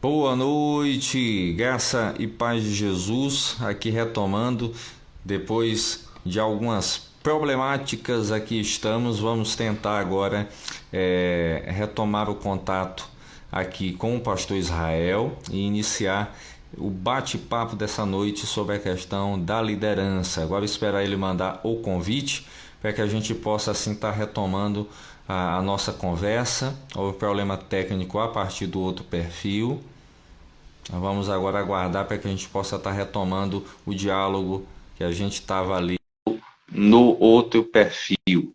Boa noite, graça e paz de Jesus. Aqui retomando, depois de algumas problemáticas, aqui estamos. Vamos tentar agora retomar o contato aqui com o pastor Israel e iniciar o bate-papo dessa noite sobre a questão da liderança. Agora esperar ele mandar o convite para que a gente possa assim estar retomando a nossa conversa. Houve problema técnico a partir do outro perfil. Nós vamos agora aguardar para que a gente possa estar retomando o diálogo que a gente estava ali no outro perfil.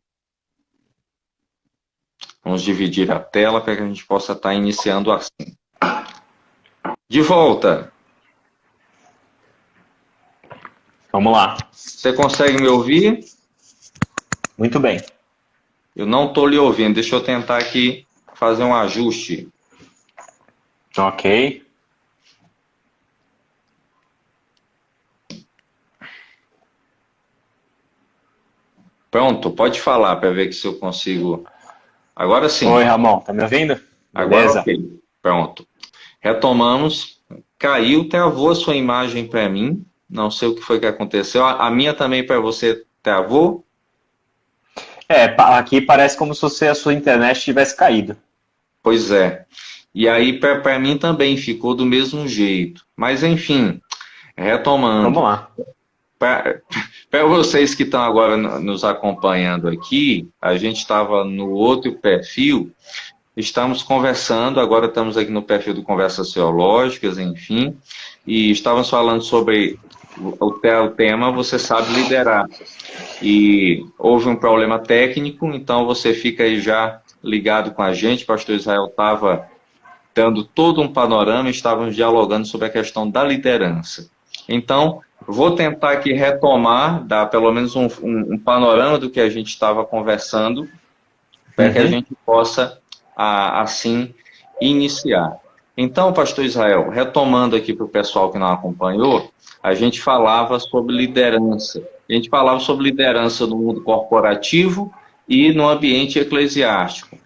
Vamos dividir a tela para que a gente possa estar iniciando assim. De volta. Vamos lá. Você consegue me ouvir? Muito bem. Eu não estou lhe ouvindo. Deixa eu tentar aqui fazer um ajuste. Ok. Pronto, pode falar para ver se eu consigo. Agora sim. Oi, Ramon. Tá me ouvindo? Agora Beleza? ok. Pronto. Retomamos. Caiu, travou a sua imagem para mim. Não sei o que foi que aconteceu. A minha também para você travou? Aqui parece como se a sua internet tivesse caído. Pois é. E aí para mim também ficou do mesmo jeito. Mas enfim, Vamos retomando. lá. Para vocês que estão agora nos acompanhando aqui, a gente estava no outro perfil. Estamos conversando, agora estamos aqui no perfil do Conversas Teológicas, enfim, e estávamos falando sobre o tema Você Sabe Liderar. E houve um problema técnico, então você fica aí já ligado com a gente. O pastor Israel estava dando todo um panorama, estávamos dialogando sobre a questão da liderança. Então, vou tentar aqui retomar, dar pelo menos um panorama do que a gente estava conversando, para que a gente possa assim iniciar. Então, pastor Israel, retomando aqui para o pessoal que não acompanhou, a gente falava sobre liderança. A gente falava sobre liderança no mundo corporativo e no ambiente eclesiástico.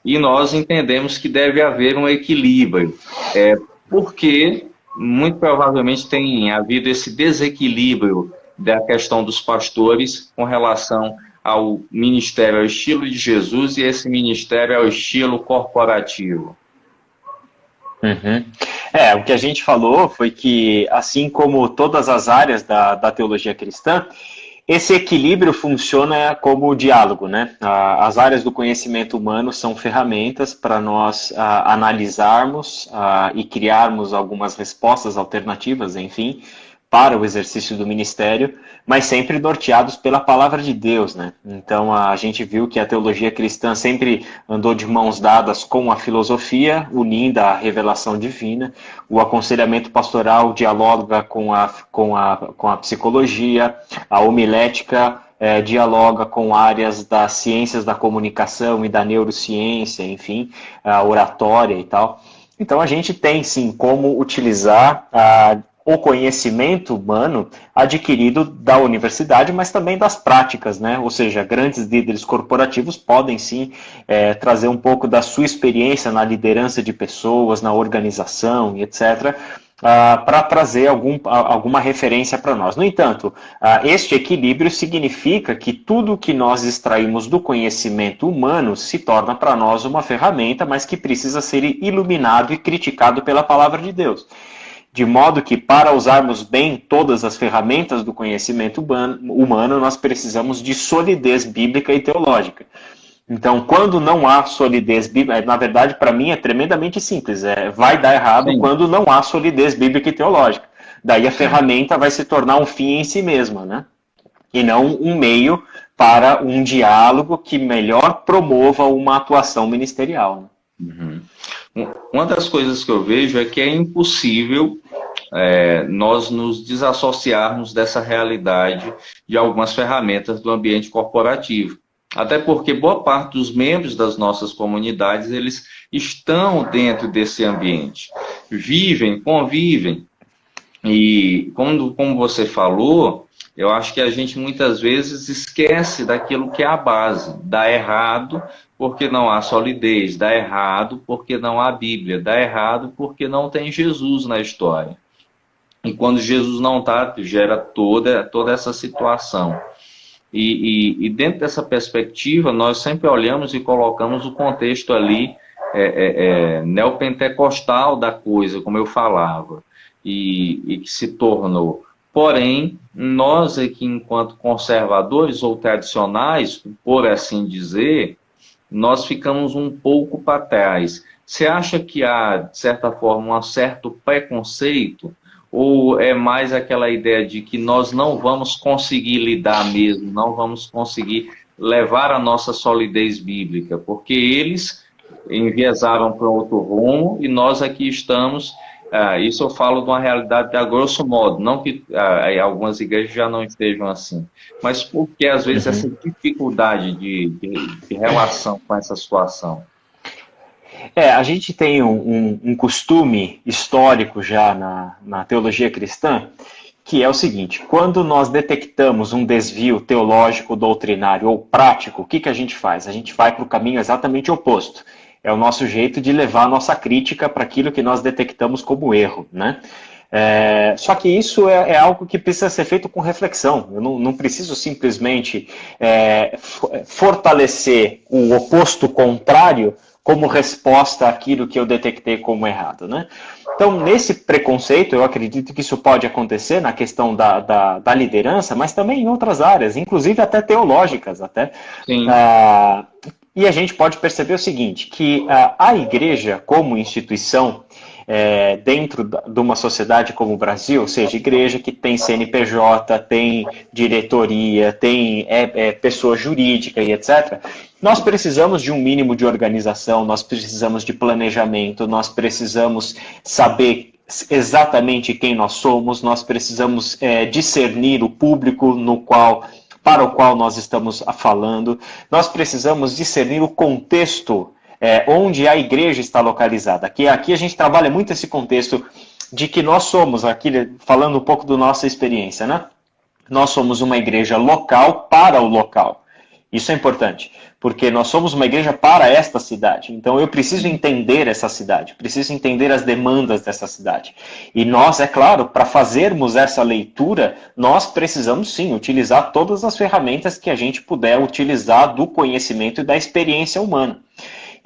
E nós entendemos que deve haver um equilíbrio, porque muito provavelmente tem havido esse desequilíbrio da questão dos pastores com relação ao ministério ao estilo de Jesus e esse ministério ao estilo corporativo. O que a gente falou foi que, assim como todas as áreas da teologia cristã, esse equilíbrio funciona como diálogo, né? As áreas do conhecimento humano são ferramentas para nós analisarmos e criarmos algumas respostas alternativas, enfim, para o exercício do ministério, mas sempre norteados pela palavra de Deus, né? Então a gente viu que a teologia cristã sempre andou de mãos dadas com a filosofia, unindo a revelação divina. O aconselhamento pastoral dialoga com a psicologia, a homilética dialoga com áreas das ciências da comunicação e da neurociência, enfim, a oratória e tal. Então a gente tem sim como utilizar o conhecimento humano adquirido da universidade, mas também das práticas, né? Ou seja, grandes líderes corporativos podem sim trazer um pouco da sua experiência na liderança de pessoas, na organização e etc., para trazer alguma referência para nós. No entanto, este equilíbrio significa que tudo que nós extraímos do conhecimento humano se torna para nós uma ferramenta, mas que precisa ser iluminado e criticado pela palavra de Deus. De modo que, para usarmos bem todas as ferramentas do conhecimento humano, nós precisamos de solidez bíblica e teológica. Então, quando não há solidez bíblica, na verdade, para mim é tremendamente simples. Vai dar errado Sim. quando não há solidez bíblica e teológica. Daí a ferramenta vai se tornar um fim em si mesma, né? E não um meio para um diálogo que melhor promova uma atuação ministerial. Uhum. Uma das coisas que eu vejo é que é impossível nós nos desassociarmos dessa realidade de algumas ferramentas do ambiente corporativo. Até porque boa parte dos membros das nossas comunidades, eles estão dentro desse ambiente. Vivem, convivem. E como você falou, Eu acho que a gente muitas vezes esquece daquilo que é a base. Dá errado porque não há solidez, dá errado porque não há Bíblia, dá errado porque não tem Jesus na história. E quando Jesus não está, gera toda essa situação. E dentro dessa perspectiva, nós sempre olhamos e colocamos o contexto ali neopentecostal da coisa, como eu falava, e que se tornou. Porém, nós aqui, enquanto conservadores ou tradicionais, por assim dizer, nós ficamos um pouco para trás. Você acha que há, de certa forma, um certo preconceito? Ou é mais aquela ideia de que nós não vamos conseguir lidar mesmo, não vamos conseguir levar a nossa solidez bíblica, porque eles enviesaram para outro rumo e nós aqui estamos. Isso eu falo de uma realidade a grosso modo, não que algumas igrejas já não estejam assim, mas porque às vezes essa dificuldade de relação com essa situação. A gente tem um costume histórico já na teologia cristã, que é o seguinte: quando nós detectamos um desvio teológico, doutrinário ou prático, o que a gente faz? A gente vai para o caminho exatamente oposto. É o nosso jeito de levar a nossa crítica para aquilo que nós detectamos como erro, né? Só que isso é algo que precisa ser feito com reflexão. Eu não preciso simplesmente fortalecer o oposto contrário como resposta àquilo que eu detectei como errado, né? Então, nesse preconceito, eu acredito que isso pode acontecer na questão da liderança, mas também em outras áreas, inclusive até teológicas, até. Sim. E a gente pode perceber o seguinte, que a igreja como instituição, dentro de uma sociedade como o Brasil, ou seja, igreja que tem CNPJ, tem diretoria, tem pessoa jurídica e etc., nós precisamos de um mínimo de organização, nós precisamos de planejamento, nós precisamos saber exatamente quem nós somos, nós precisamos discernir o público para o qual nós estamos falando, nós precisamos discernir o contexto onde a igreja está localizada. Aqui a gente trabalha muito esse contexto de que nós somos, aqui falando um pouco da nossa experiência, né? Nós somos uma igreja local para o local. Isso é importante, porque nós somos uma igreja para esta cidade. Então eu preciso entender essa cidade, preciso entender as demandas dessa cidade. E nós, é claro, para fazermos essa leitura, nós precisamos sim utilizar todas as ferramentas que a gente puder utilizar do conhecimento e da experiência humana.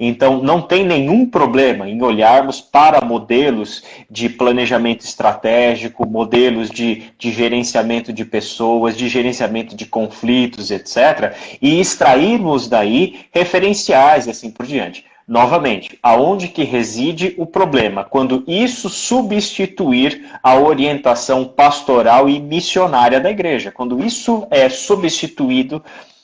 Então, não tem nenhum problema em olharmos para modelos de planejamento estratégico, modelos de gerenciamento de pessoas, de gerenciamento de conflitos, etc., e extrairmos daí referenciais e assim por diante. Novamente, aonde que reside o problema? Quando isso substituir a orientação pastoral e missionária da igreja. Quando isso é substituído,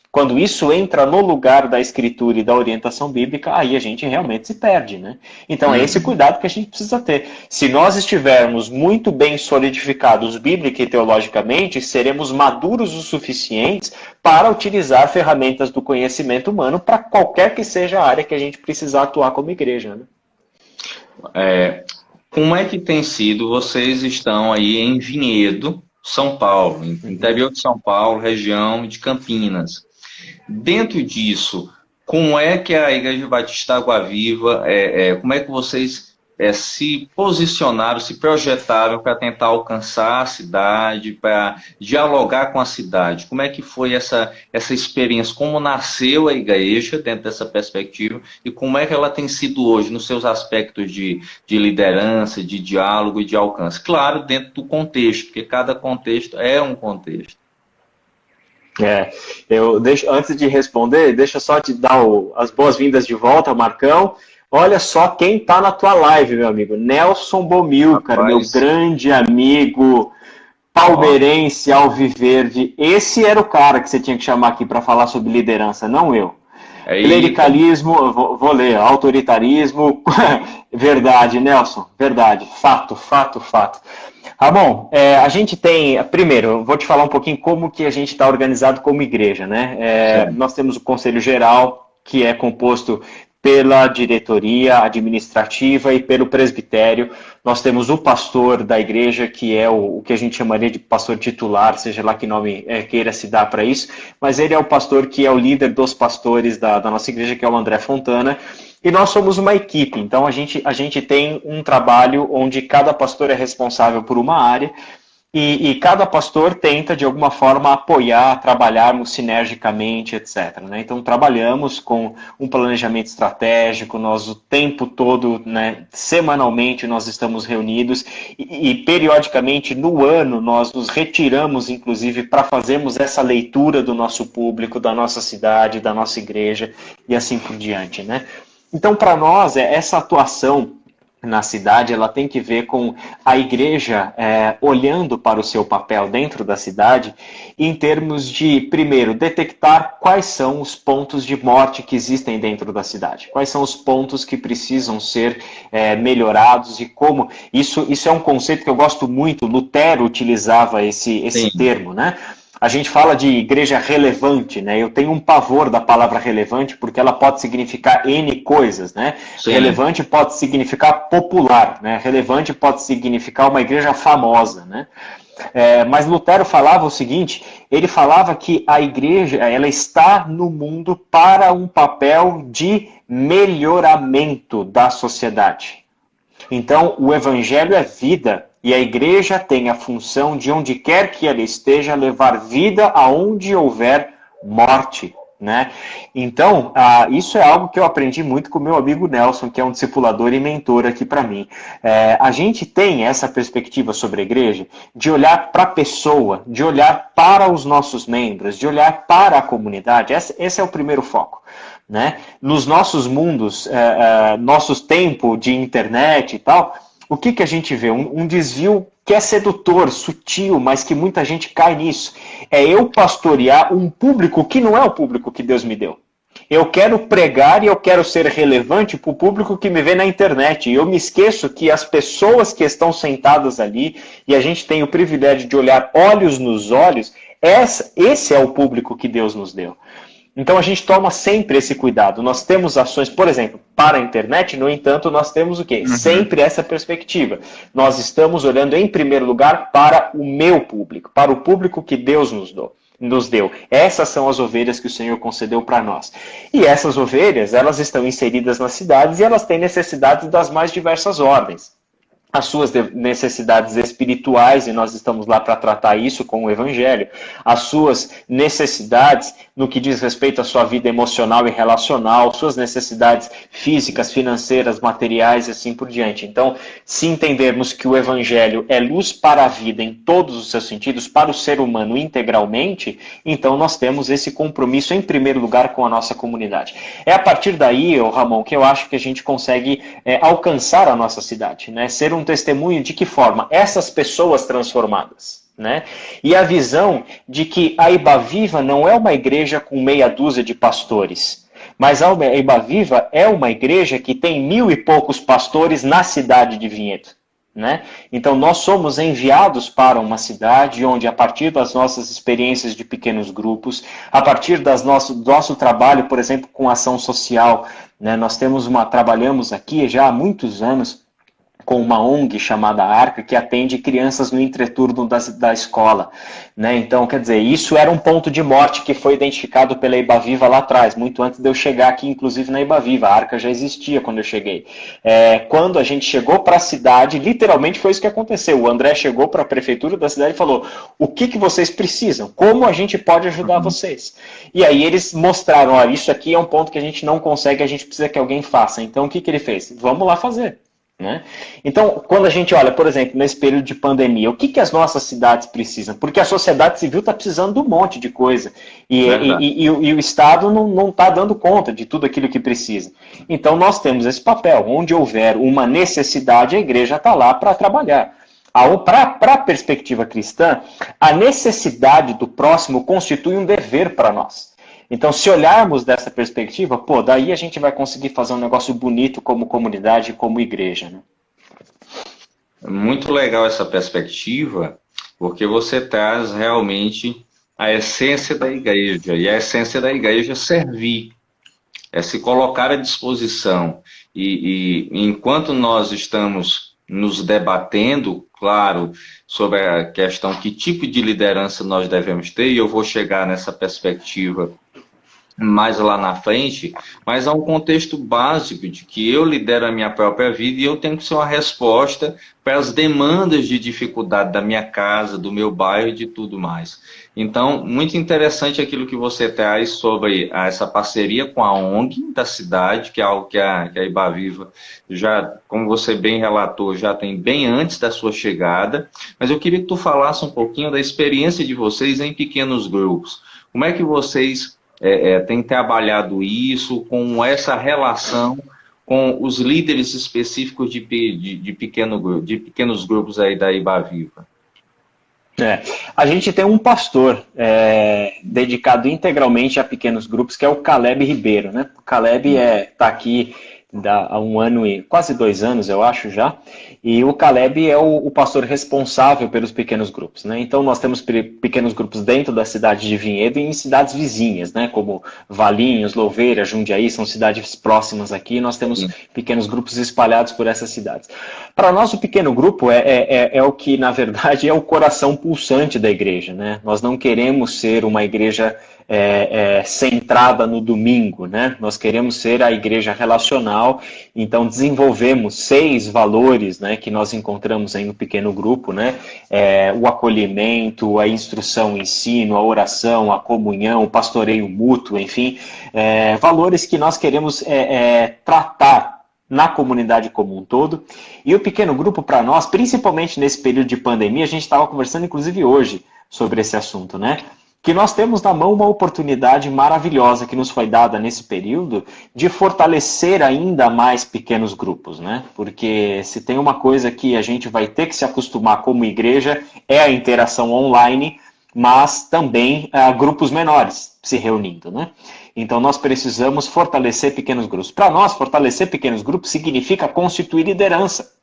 quando isso entra no lugar da escritura e da orientação bíblica, aí a gente realmente se perde, né? Então é esse cuidado que a gente precisa ter. Se nós estivermos muito bem solidificados bíblica e teologicamente, seremos maduros o suficientes para utilizar ferramentas do conhecimento humano para qualquer que seja a área que a gente precisar atuar como igreja, né? Como é que tem sido? Vocês estão aí em Vinhedo, São Paulo, interior de São Paulo, região de Campinas. Dentro disso, como é que a Igreja Batista Água Viva, como é que vocês se posicionaram, se projetaram para tentar alcançar a cidade, para dialogar com a cidade? Como é que foi essa experiência? Como nasceu a igreja dentro dessa perspectiva e como é que ela tem sido hoje nos seus aspectos de liderança, de diálogo e de alcance? Claro, dentro do contexto, porque cada contexto é um contexto. Antes de responder, deixa eu só te dar as boas-vindas de volta, Marcão. Olha só quem está na tua live, meu amigo. Nelson Bomilcar, meu grande amigo palmeirense alviverde. Esse era o cara que você tinha que chamar aqui para falar sobre liderança, não eu. Clericalismo, vou ler, autoritarismo, verdade, Nelson, verdade, fato. Bom, a gente tem, primeiro, eu vou te falar um pouquinho como que a gente está organizado como igreja, né? Nós temos o Conselho Geral, que é composto pela diretoria administrativa e pelo presbitério. Nós temos o pastor da igreja, que é o que a gente chamaria de pastor titular, seja lá que nome queira se dar para isso, mas ele é o pastor que é o líder dos pastores da nossa igreja, que é o André Fontana, e nós somos uma equipe. Então a gente tem um trabalho onde cada pastor é responsável por uma área, e cada pastor tenta, de alguma forma, apoiar, trabalharmos sinergicamente, etc. Né? Então, trabalhamos com um planejamento estratégico, nós o tempo todo, né, semanalmente, nós estamos reunidos e, periodicamente, no ano, nós nos retiramos, inclusive, para fazermos essa leitura do nosso público, da nossa cidade, da nossa igreja e assim por diante. Né? Então, para nós, essa atuação na cidade, ela tem que ver com a igreja olhando para o seu papel dentro da cidade em termos de, primeiro, detectar quais são os pontos de morte que existem dentro da cidade, quais são os pontos que precisam ser melhorados e como. Isso é um conceito que eu gosto muito, Lutero utilizava esse termo, né? A gente fala de igreja relevante, né? Eu tenho um pavor da palavra relevante porque ela pode significar N coisas, né? Sim. Relevante pode significar popular, né? Relevante pode significar uma igreja famosa, né? Mas Lutero falava o seguinte, ele falava que a igreja ela está no mundo para um papel de melhoramento da sociedade. Então, o evangelho é vida. E a igreja tem a função de, onde quer que ela esteja, levar vida aonde houver morte. Né? Então, isso é algo que eu aprendi muito com o meu amigo Nelson, que é um discipulador e mentor aqui para mim. A gente tem essa perspectiva sobre a igreja de olhar para a pessoa, de olhar para os nossos membros, de olhar para a comunidade. Esse é o primeiro foco. Né? Nos nossos mundos, nossos tempos de internet e tal, o que a gente vê? Um desvio que é sedutor, sutil, mas que muita gente cai nisso. É eu pastorear um público que não é o público que Deus me deu. Eu quero pregar e eu quero ser relevante para o público que me vê na internet. E eu me esqueço que as pessoas que estão sentadas ali, e a gente tem o privilégio de olhar olhos nos olhos, esse é o público que Deus nos deu. Então a gente toma sempre esse cuidado. Nós temos ações, por exemplo, para a internet, no entanto, nós temos o quê? Uhum. Sempre essa perspectiva. Nós estamos olhando em primeiro lugar para o meu público, para o público que Deus nos deu. Essas são as ovelhas que o Senhor concedeu para nós. E essas ovelhas, elas estão inseridas nas cidades e elas têm necessidades das mais diversas ordens. As suas necessidades espirituais, e nós estamos lá para tratar isso com o Evangelho, as suas necessidades no que diz respeito à sua vida emocional e relacional, suas necessidades físicas, financeiras, materiais e assim por diante. Então, se entendermos que o Evangelho é luz para a vida em todos os seus sentidos, para o ser humano integralmente, então nós temos esse compromisso em primeiro lugar com a nossa comunidade. É a partir daí, Ramon, que eu acho que a gente consegue alcançar a nossa cidade, né? Ser um testemunho de que forma? Essas pessoas transformadas. Né? E a visão de que a Ibaviva não é uma igreja com meia dúzia de pastores, mas a Ibaviva é uma igreja que tem 1000 e poucos pastores na cidade de Vinhedo. Né? Então nós somos enviados para uma cidade onde, a partir das nossas experiências de pequenos grupos, a partir do nosso trabalho, por exemplo, com ação social, né? Nós trabalhamos aqui já há muitos anos com uma ONG chamada Arca, que atende crianças no entreturno da escola. Né? Então, quer dizer, isso era um ponto de morte que foi identificado pela Ibaviva lá atrás, muito antes de eu chegar aqui, inclusive na Ibaviva. A Arca já existia quando eu cheguei. Quando a gente chegou para a cidade, literalmente foi isso que aconteceu. O André chegou para a prefeitura da cidade e falou: o que vocês precisam? Como a gente pode ajudar vocês? E aí eles mostraram: ó, isso aqui é um ponto que a gente não consegue, a gente precisa que alguém faça. Então, o que ele fez? Vamos lá fazer. Né? Então, quando a gente olha, por exemplo, nesse período de pandemia, o que as nossas cidades precisam? Porque a sociedade civil está precisando de um monte de coisa e o Estado não está dando conta de tudo aquilo que precisa. Então, nós temos esse papel. Onde houver uma necessidade, a igreja está lá para trabalhar. Para a perspectiva cristã, a necessidade do próximo constitui um dever para nós. Então, se olharmos dessa perspectiva, daí a gente vai conseguir fazer um negócio bonito como comunidade e como igreja. Né? Muito legal essa perspectiva, porque você traz realmente a essência da igreja. E a essência da igreja é servir. é se colocar à disposição. E enquanto nós estamos nos debatendo, claro, sobre a questão que tipo de liderança nós devemos ter, e eu vou chegar nessa perspectiva mais lá na frente, mas há um contexto básico de que eu lidero a minha própria vida e eu tenho que ser uma resposta para as demandas de dificuldade da minha casa, do meu bairro e de tudo mais. Então, muito interessante aquilo que você traz sobre essa parceria com a ONG da cidade, que é algo que a Ibaviva já, como você bem relatou, já tem bem antes da sua chegada, mas eu queria que tu falasse um pouquinho da experiência de vocês em pequenos grupos. Como é que vocês tem trabalhado isso, com essa relação com os líderes específicos de pequenos grupos aí da Ibaviva? A gente tem um pastor dedicado integralmente a pequenos grupos, que é o Caleb Ribeiro, né? O Caleb está aqui há 1 ano e quase 2 anos, eu acho já, e o Caleb é o pastor responsável pelos pequenos grupos, né? Então nós temos pequenos grupos dentro da cidade de Vinhedo e em cidades vizinhas, né? Como Valinhos, Louveira, Jundiaí, são cidades próximas aqui, nós temos pequenos grupos espalhados por essas cidades. Para nós o pequeno grupo é o que na verdade é o coração pulsante da igreja, né? Nós não queremos ser uma igreja centrada no domingo, né? Nós queremos ser a igreja relacional, então desenvolvemos 6 valores, né, que nós encontramos aí no pequeno grupo, né? O acolhimento, a instrução, o ensino, a oração, a comunhão, o pastoreio mútuo, enfim, valores que nós queremos tratar na comunidade como um todo. E o pequeno grupo para nós, principalmente nesse período de pandemia, a gente estava conversando inclusive hoje sobre esse assunto, né? Que nós temos na mão uma oportunidade maravilhosa que nos foi dada nesse período de fortalecer ainda mais pequenos grupos, né? Porque se tem uma coisa que a gente vai ter que se acostumar como igreja é a interação online, mas também grupos menores se reunindo, né? Então nós precisamos fortalecer pequenos grupos. Para nós, fortalecer pequenos grupos significa constituir liderança,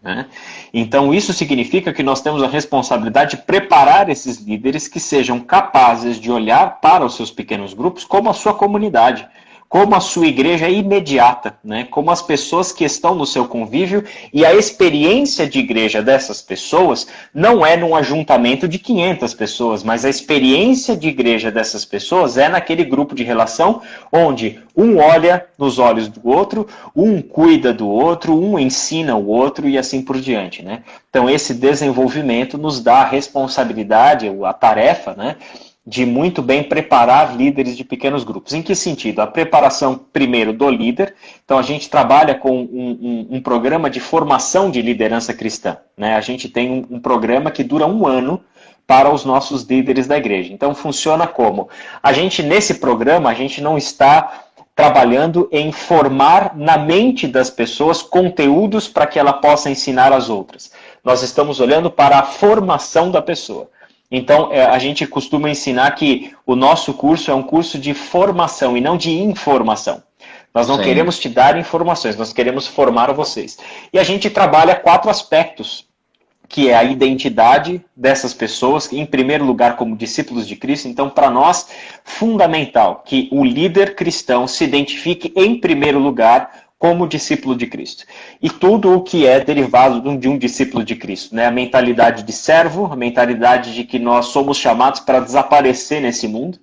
né? Então isso significa que nós temos a responsabilidade de preparar esses líderes que sejam capazes de olhar para os seus pequenos grupos como a sua comunidade, como a sua igreja imediata, né? Como as pessoas que estão no seu convívio, e a experiência de igreja dessas pessoas não é num ajuntamento de 500 pessoas, mas a experiência de igreja dessas pessoas é naquele grupo de relação onde um olha nos olhos do outro, um cuida do outro, um ensina o outro e assim por diante, né? Então esse desenvolvimento nos dá a responsabilidade, a tarefa, né, de muito bem preparar líderes de pequenos grupos. Em que sentido? A preparação, primeiro, do líder. Então, a gente trabalha com um programa de formação de liderança cristã, né? A gente tem um programa que dura 1 ano para os nossos líderes da igreja. Então, funciona como? Nesse programa, a gente não está trabalhando em formar na mente das pessoas conteúdos para que ela possa ensinar às outras. Nós estamos olhando para a formação da pessoa. Então, a gente costuma ensinar que o nosso curso é um curso de formação e não de informação. Nós não queremos te dar informações, nós queremos formar vocês. E a gente trabalha 4 aspectos, que é a identidade dessas pessoas, em primeiro lugar como discípulos de Cristo. Então, para nós, fundamental que o líder cristão se identifique em primeiro lugar como discípulo de Cristo. E tudo o que é derivado de um discípulo de Cristo, né? A mentalidade de servo, a mentalidade de que nós somos chamados para desaparecer nesse mundo,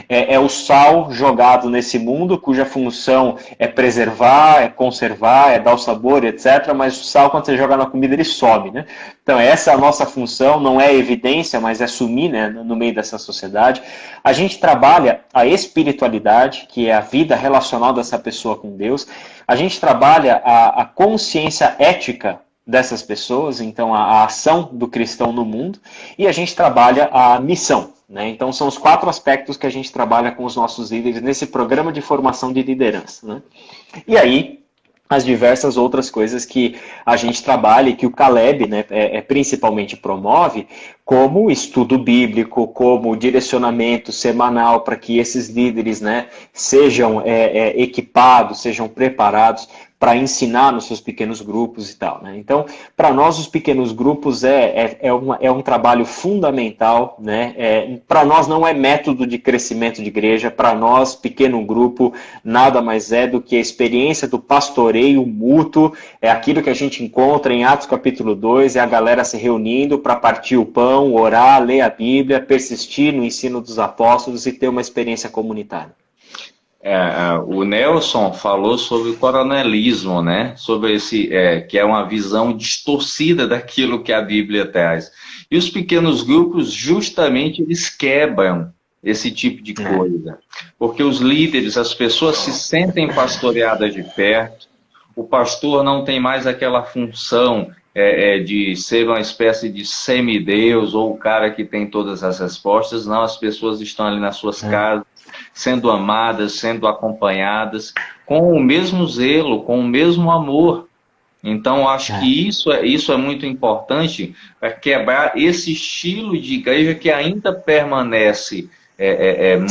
é o sal jogado nesse mundo, cuja função é preservar, é conservar, é dar o sabor, etc. Mas o sal, quando você joga na comida, ele some, né? Então essa é a nossa função, não é evidência, mas é sumir, né, no meio dessa sociedade. A gente trabalha a espiritualidade, que é a vida relacional dessa pessoa com Deus. A gente trabalha a consciência ética dessas pessoas, então a ação do cristão no mundo, e a gente trabalha a missão, né? Então são os 4 aspectos que a gente trabalha com os nossos líderes nesse programa de formação de liderança, né? E aí, as diversas outras coisas que a gente trabalha e que o Caleb, né, principalmente promove, como estudo bíblico, como direcionamento semanal para que esses líderes, né, sejam equipados, sejam preparados para ensinar nos seus pequenos grupos e tal, né? Então, para nós, os pequenos grupos é um trabalho fundamental, né? Para nós não é método de crescimento de igreja, para nós, pequeno grupo nada mais é do que a experiência do pastoreio mútuo, é aquilo que a gente encontra em Atos capítulo 2, é a galera se reunindo para partir o pão, orar, ler a Bíblia, persistir no ensino dos apóstolos e ter uma experiência comunitária. O Nelson falou sobre o coronelismo, né? Sobre esse, que é uma visão distorcida daquilo que a Bíblia traz. E os pequenos grupos, justamente, eles quebram esse tipo de coisa. Porque os líderes, as pessoas se sentem pastoreadas de perto, o pastor não tem mais aquela função de ser uma espécie de semideus ou o cara que tem todas as respostas. Não, as pessoas estão ali nas suas casas, sendo amadas, sendo acompanhadas, com o mesmo zelo, com o mesmo amor. Então, acho que isso é muito importante, para quebrar esse estilo de igreja que ainda permanece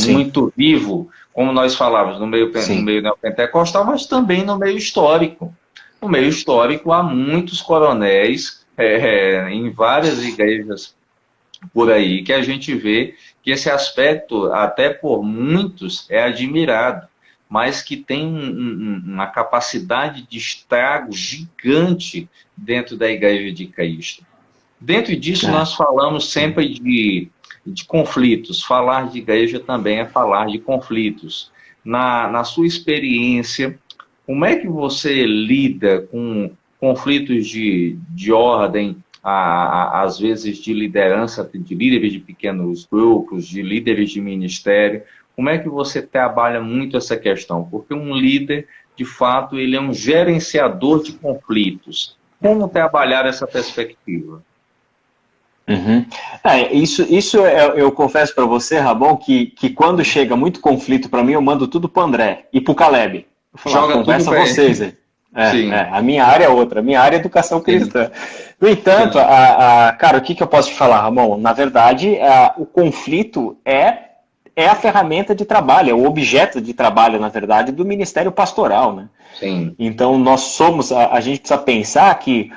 muito vivo, como nós falávamos, no meio neopentecostal, mas também no meio histórico. No meio histórico, há muitos coronéis em várias igrejas por aí, que a gente vê que esse aspecto, até por muitos, é admirado, mas que tem uma capacidade de estrago gigante dentro da Igreja de Cristo. Dentro disso, nós falamos sempre de conflitos. Falar de igreja também é falar de conflitos. Na sua experiência, como é que você lida com conflitos de ordem, às vezes de liderança, de líderes de pequenos grupos, de líderes de ministério? Como é que você trabalha muito essa questão? Porque um líder, de fato, ele é um gerenciador de conflitos. Como trabalhar essa perspectiva? Eu confesso para você, Ramon, que quando chega muito conflito para mim, eu mando tudo para o André e para o Caleb. Eu falo, conversa vocês aí. A minha área é outra, a minha área é educação cristã. No entanto, cara, o que eu posso te falar, Ramon? Na verdade, o conflito é a ferramenta de trabalho, é o objeto de trabalho, na verdade, do ministério pastoral, né? Sim. Então, a gente precisa pensar que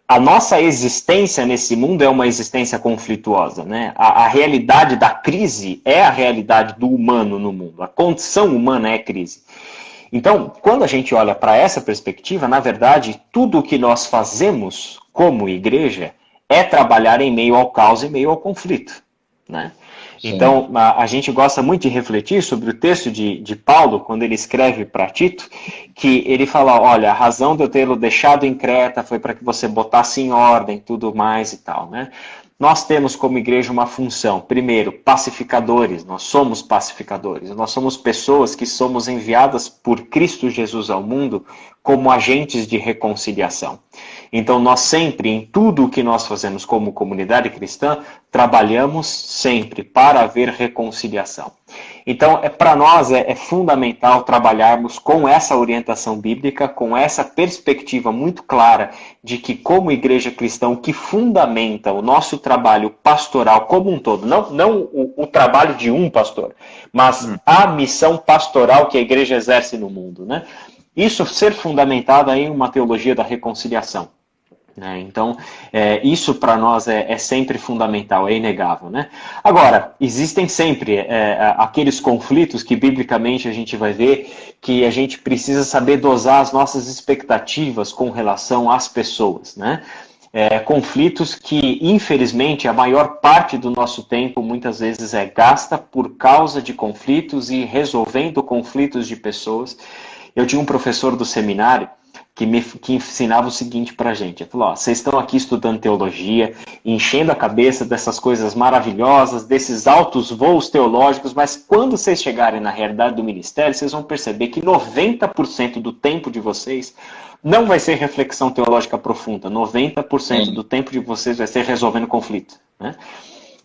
a nossa existência nesse mundo é uma existência conflituosa, né? A realidade da crise é a realidade do humano no mundo, a condição humana é crise. Então, quando a gente olha para essa perspectiva, na verdade, tudo o que nós fazemos como igreja é trabalhar em meio ao caos e meio ao conflito, né? Sim. Então, a gente gosta muito de refletir sobre o texto de Paulo, quando ele escreve para Tito, que ele fala, olha, a razão de eu tê-lo deixado em Creta foi para que você botasse em ordem tudo mais e tal, né? Nós temos como igreja uma função, primeiro, pacificadores, nós somos pacificadores, nós somos pessoas que somos enviadas por Cristo Jesus ao mundo como agentes de reconciliação. Então nós sempre, em tudo o que nós fazemos como comunidade cristã, trabalhamos sempre para haver reconciliação. Então, para nós é fundamental trabalharmos com essa orientação bíblica, com essa perspectiva muito clara de que, como igreja cristã, o que fundamenta o nosso trabalho pastoral como um todo, não o trabalho de um pastor, mas a missão pastoral que a igreja exerce no mundo, né? Isso ser fundamentado em uma teologia da reconciliação. Então, isso para nós é sempre fundamental, é inegável, né? Agora, existem sempre aqueles conflitos que, biblicamente, a gente vai ver que a gente precisa saber dosar as nossas expectativas com relação às pessoas, né? Conflitos que, infelizmente, a maior parte do nosso tempo, muitas vezes, é gasta por causa de conflitos e resolvendo conflitos de pessoas. Eu tinha um professor do seminário que ensinava o seguinte pra gente. Ele falou, vocês estão aqui estudando teologia, enchendo a cabeça dessas coisas maravilhosas, desses altos voos teológicos, mas quando vocês chegarem na realidade do ministério, vocês vão perceber que 90% do tempo de vocês não vai ser reflexão teológica profunda, 90% do tempo de vocês vai ser resolvendo conflito, né?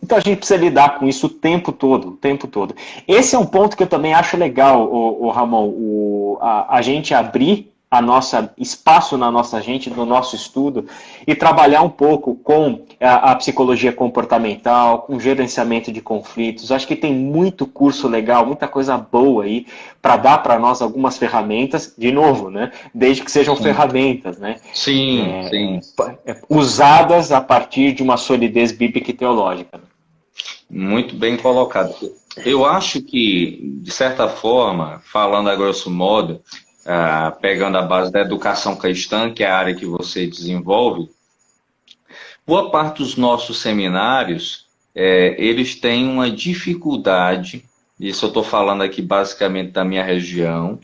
Então a gente precisa lidar com isso o tempo todo. Esse é um ponto que eu também acho legal, Ramon, a gente abrir a nossa espaço na nossa gente, no nosso estudo, e trabalhar um pouco com a psicologia comportamental, com gerenciamento de conflitos. Acho que tem muito curso legal, muita coisa boa aí para dar para nós algumas ferramentas, de novo, né? Desde que sejam ferramentas, né? Sim. Usadas a partir de uma solidez bíblica e teológica. Muito bem colocado. Eu acho que, de certa forma, falando a grosso modo, pegando a base da educação cristã, que é a área que você desenvolve, boa parte dos nossos seminários, eles têm uma dificuldade, isso eu estou falando aqui basicamente da minha região,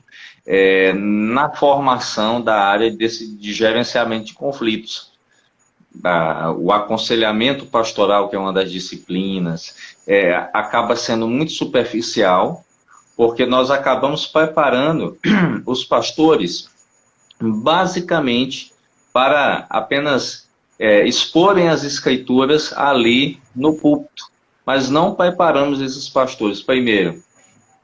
na formação da área de gerenciamento de conflitos. O aconselhamento pastoral, que é uma das disciplinas, acaba sendo muito superficial, porque nós acabamos preparando os pastores basicamente para apenas exporem as escrituras ali no púlpito, mas não preparamos esses pastores, primeiro,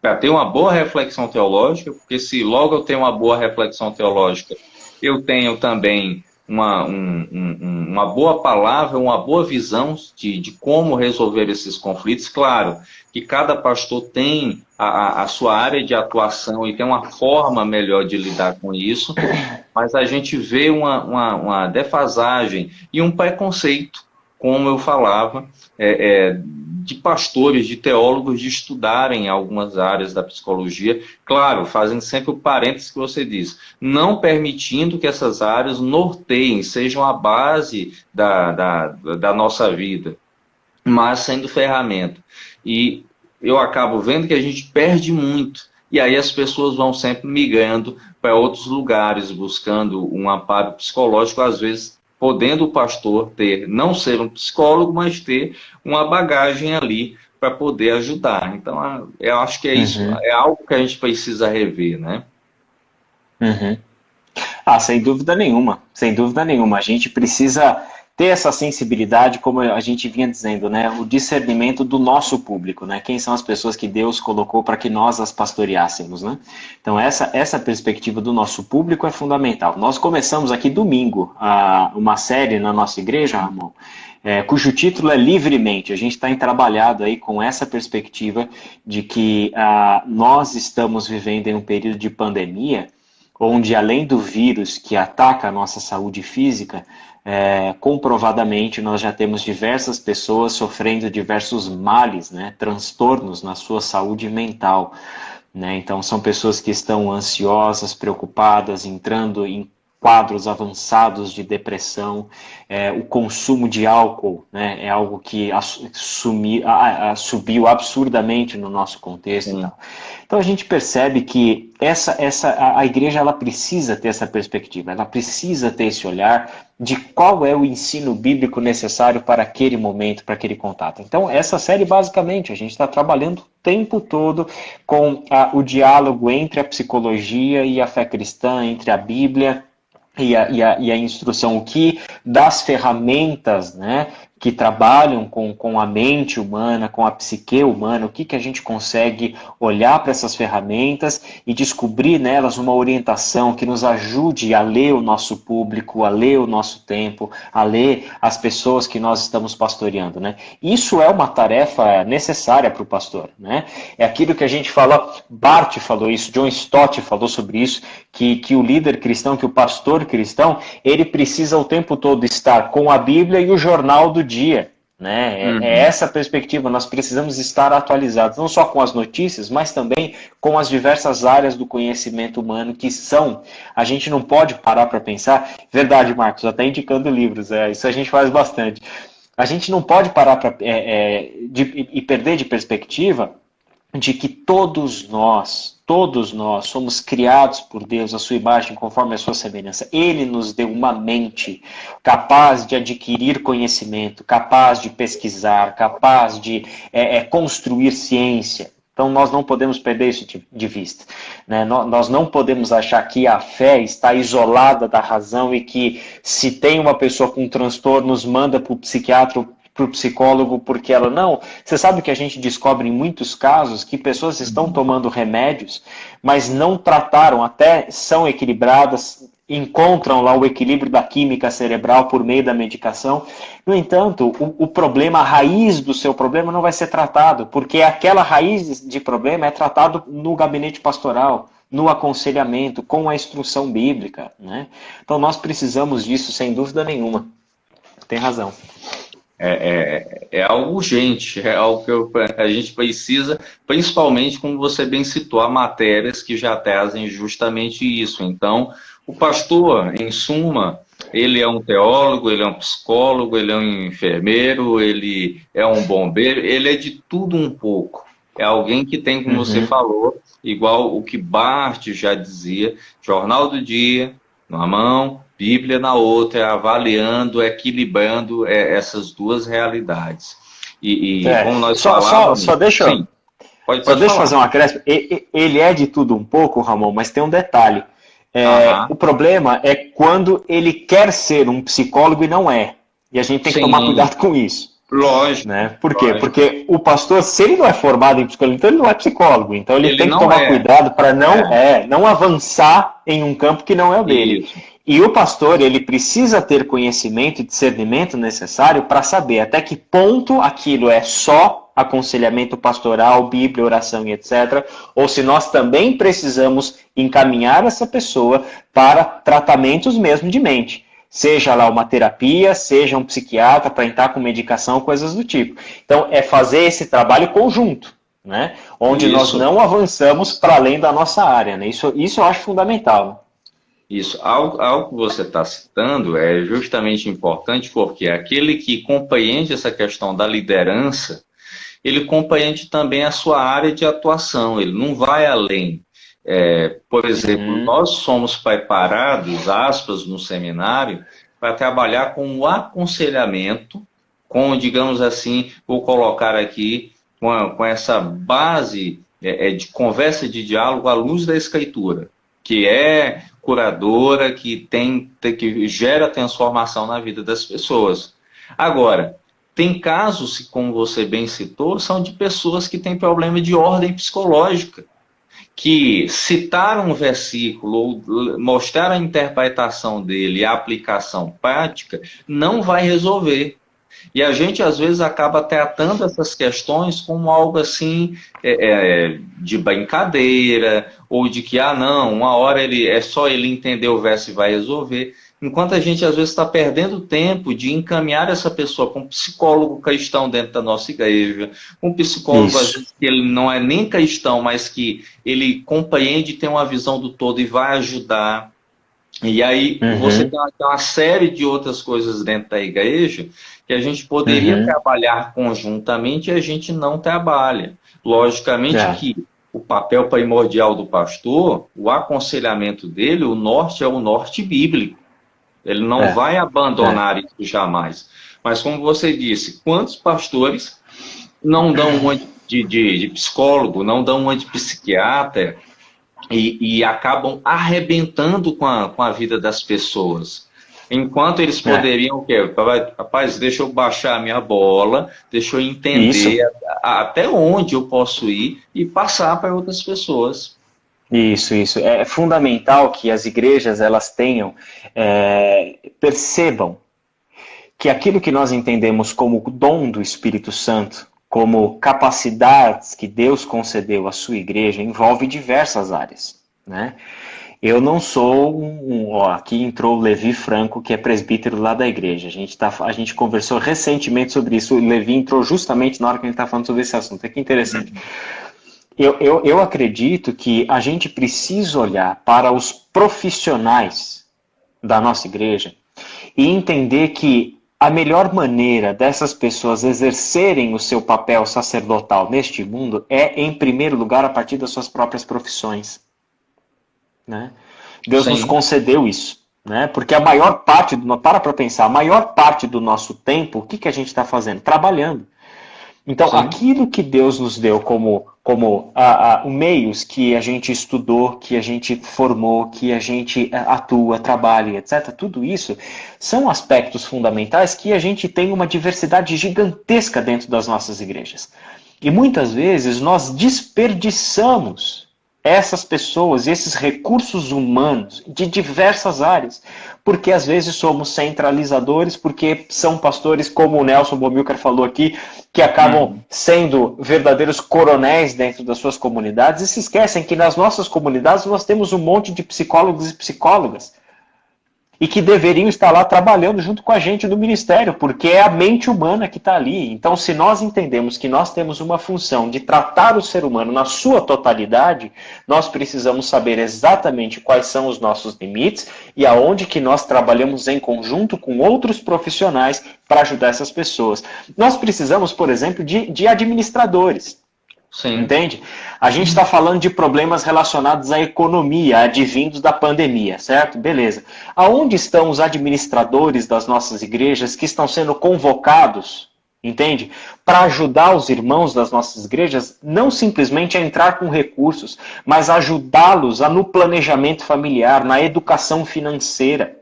para ter uma boa reflexão teológica, porque se logo eu tenho uma boa reflexão teológica, eu tenho também uma boa palavra, uma boa visão de como resolver esses conflitos. Claro que cada pastor tem a sua área de atuação e tem uma forma melhor de lidar com isso, mas a gente vê uma defasagem e um preconceito, como eu falava, de pastores, de teólogos, de estudarem algumas áreas da psicologia, claro, fazendo sempre o parênteses que você diz, não permitindo que essas áreas norteiem, sejam a base da nossa vida, mas sendo ferramenta. E eu acabo vendo que a gente perde muito, e aí as pessoas vão sempre migrando para outros lugares, buscando um amparo psicológico, às vezes podendo o pastor não ser um psicólogo, mas ter uma bagagem ali para poder ajudar. Então, eu acho que é isso, é algo que a gente precisa rever, né? Sem dúvida nenhuma, sem dúvida nenhuma. A gente precisa ter essa sensibilidade, como a gente vinha dizendo, né? O discernimento do nosso público, né? Quem são as pessoas que Deus colocou para que nós as pastoreássemos, né? Então, essa perspectiva do nosso público é fundamental. Nós começamos aqui domingo uma série na nossa igreja, Ramon, cujo título é Livremente. A gente tem trabalhado aí com essa perspectiva de que nós estamos vivendo em um período de pandemia, onde além do vírus que ataca a nossa saúde física, comprovadamente nós já temos diversas pessoas sofrendo diversos males, né, transtornos na sua saúde mental, né? Então são pessoas que estão ansiosas, preocupadas, entrando em quadros avançados de depressão, o consumo de álcool, né, é algo que subiu absurdamente no nosso contexto. Então a gente percebe que a igreja ela precisa ter essa perspectiva, ela precisa ter esse olhar de qual é o ensino bíblico necessário para aquele momento, para aquele contato. Então essa série basicamente a gente está trabalhando o tempo todo com o diálogo entre a psicologia e a fé cristã, entre a Bíblia e a instrução, o que das ferramentas, né, que trabalham com a mente humana, com a psique humana, o que a gente consegue olhar para essas ferramentas e descobrir nelas uma orientação que nos ajude a ler o nosso público, a ler o nosso tempo, a ler as pessoas que nós estamos pastoreando, né? Isso é uma tarefa necessária para o pastor, né? É aquilo que a gente fala, Barth falou isso, John Stott falou sobre isso, que o líder cristão, que o pastor cristão, ele precisa o tempo todo estar com a Bíblia e o jornal do dia, né? É essa perspectiva, nós precisamos estar atualizados, não só com as notícias, mas também com as diversas áreas do conhecimento humano que a gente não pode parar para pensar, verdade, Marcos, até indicando livros, isso a gente faz bastante, a gente não pode parar e perder de perspectiva de que todos nós somos criados por Deus, a sua imagem, conforme a sua semelhança. Ele nos deu uma mente capaz de adquirir conhecimento, capaz de pesquisar, capaz de construir ciência. Então nós não podemos perder isso de vista, né? Nós não podemos achar que a fé está isolada da razão e que se tem uma pessoa com transtornos, manda para o psiquiatra para o psicólogo porque ela não... Você sabe que a gente descobre em muitos casos que pessoas estão tomando remédios, mas não trataram, até são equilibradas, encontram lá o equilíbrio da química cerebral por meio da medicação. No entanto, o problema, a raiz do seu problema não vai ser tratado, porque aquela raiz de problema é tratado no gabinete pastoral, no aconselhamento, com a instrução bíblica, né? Então nós precisamos disso, sem dúvida nenhuma. Tem razão. É algo urgente, é algo que a gente precisa, principalmente, como você bem citou, há matérias que já trazem justamente isso. Então, o pastor, em suma, ele é um teólogo, ele é um psicólogo, ele é um enfermeiro, ele é um bombeiro, ele é de tudo um pouco. É alguém que tem, como você falou, igual o que Barth já dizia, jornal do dia, numa mão, Bíblia na outra, avaliando, equilibrando essas duas realidades. E como nós falávamos... Só deixa eu fazer um acréscimo. Ele é de tudo um pouco, Ramon, mas tem um detalhe. O problema é quando ele quer ser um psicólogo e não é. E a gente tem que tomar cuidado com isso. Lógico. Né? Por quê? Porque o pastor, se ele não é formado em psicologia, então ele não é psicólogo. Então ele tem que tomar cuidado para não avançar em um campo que não é o dele. Isso. E o pastor, ele precisa ter conhecimento e discernimento necessário para saber até que ponto aquilo é só aconselhamento pastoral, Bíblia, oração e etc. Ou se nós também precisamos encaminhar essa pessoa para tratamentos mesmo de mente. Seja lá uma terapia, seja um psiquiatra para entrar com medicação, coisas do tipo. Então, é fazer esse trabalho conjunto, né? Onde nós não avançamos para além da nossa área, né? Isso eu acho fundamental. Isso. Algo que você está citando é justamente importante porque aquele que compreende essa questão da liderança, ele compreende também a sua área de atuação, ele não vai além. Por exemplo, nós somos preparados, aspas, no seminário, para trabalhar com o aconselhamento, com, digamos assim, vou colocar aqui, com essa base de conversa, de diálogo à luz da Escritura, que é curadora, que gera transformação na vida das pessoas. Agora, tem casos, como você bem citou, são de pessoas que têm problema de ordem psicológica, que citar um versículo ou mostrar a interpretação dele e a aplicação prática não vai resolver. E a gente, às vezes, acaba tratando essas questões como algo assim de brincadeira, ou de que, não, uma hora é só ele entender o verso e vai resolver. Enquanto a gente, às vezes, está perdendo tempo de encaminhar essa pessoa para um psicólogo cristão dentro da nossa igreja, um psicólogo, às vezes, que ele não é nem cristão, mas que ele compreende, tem uma visão do todo e vai ajudar. E aí você tem uma série de outras coisas dentro da igreja que a gente poderia trabalhar conjuntamente e a gente não trabalha. Logicamente que o papel primordial do pastor, o aconselhamento dele, o norte é o norte bíblico. Ele não vai abandonar isso jamais. Mas como você disse, quantos pastores não dão uma de psicólogo, não dão uma de psiquiatra e acabam arrebentando com a vida das pessoas? Enquanto eles poderiam, o quê? Rapaz, deixa eu baixar a minha bola, deixa eu entender até onde eu posso ir e passar para outras pessoas. Isso. É fundamental que as igrejas elas tenham, percebam que aquilo que nós entendemos como dom do Espírito Santo, como capacidades que Deus concedeu à sua igreja, envolve diversas áreas, né? Eu não sou aqui entrou o Levi Franco, que é presbítero lá da igreja. A gente conversou recentemente sobre isso. O Levi entrou justamente na hora que a gente está falando sobre esse assunto. É que interessante. Eu acredito que a gente precisa olhar para os profissionais da nossa igreja e entender que a melhor maneira dessas pessoas exercerem o seu papel sacerdotal neste mundo é, em primeiro lugar, a partir das suas próprias profissões. Né? Deus nos concedeu isso, né? Porque a maior parte, para pensar, a maior parte do nosso tempo, o que a gente está fazendo? Trabalhando. Então, aquilo que Deus nos deu como como meios que a gente estudou, que a gente formou, que a gente atua, trabalha, etc. Tudo isso são aspectos fundamentais que a gente tem uma diversidade gigantesca dentro das nossas igrejas. E muitas vezes nós desperdiçamos essas pessoas, esses recursos humanos de diversas áreas, porque às vezes somos centralizadores, porque são pastores, como o Nelson Bomilcar falou aqui, que acabam sendo verdadeiros coronéis dentro das suas comunidades e se esquecem que nas nossas comunidades nós temos um monte de psicólogos e psicólogas e que deveriam estar lá trabalhando junto com a gente no ministério, porque é a mente humana que está ali. Então, se nós entendemos que nós temos uma função de tratar o ser humano na sua totalidade, nós precisamos saber exatamente quais são os nossos limites e aonde que nós trabalhamos em conjunto com outros profissionais para ajudar essas pessoas. Nós precisamos, por exemplo, de administradores. Sim. Entende? A gente está falando de problemas relacionados à economia, advindos da pandemia, certo? Beleza. Aonde estão os administradores das nossas igrejas que estão sendo convocados, entende? Para ajudar os irmãos das nossas igrejas, não simplesmente a entrar com recursos, mas ajudá-los no planejamento familiar, na educação financeira,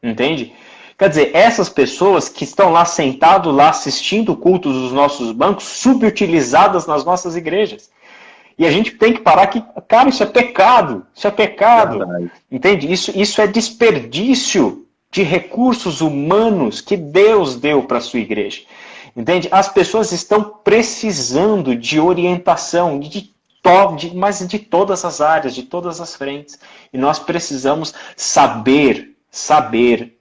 entende? Quer dizer, essas pessoas que estão lá sentados, lá assistindo cultos dos nossos bancos, subutilizadas nas nossas igrejas. E a gente tem que parar que, cara, isso é pecado. Isso é pecado. Verdade. Entende? Isso é desperdício de recursos humanos que Deus deu para a sua igreja. Entende? As pessoas estão precisando de orientação, mas de todas as áreas, de todas as frentes. E nós precisamos saber,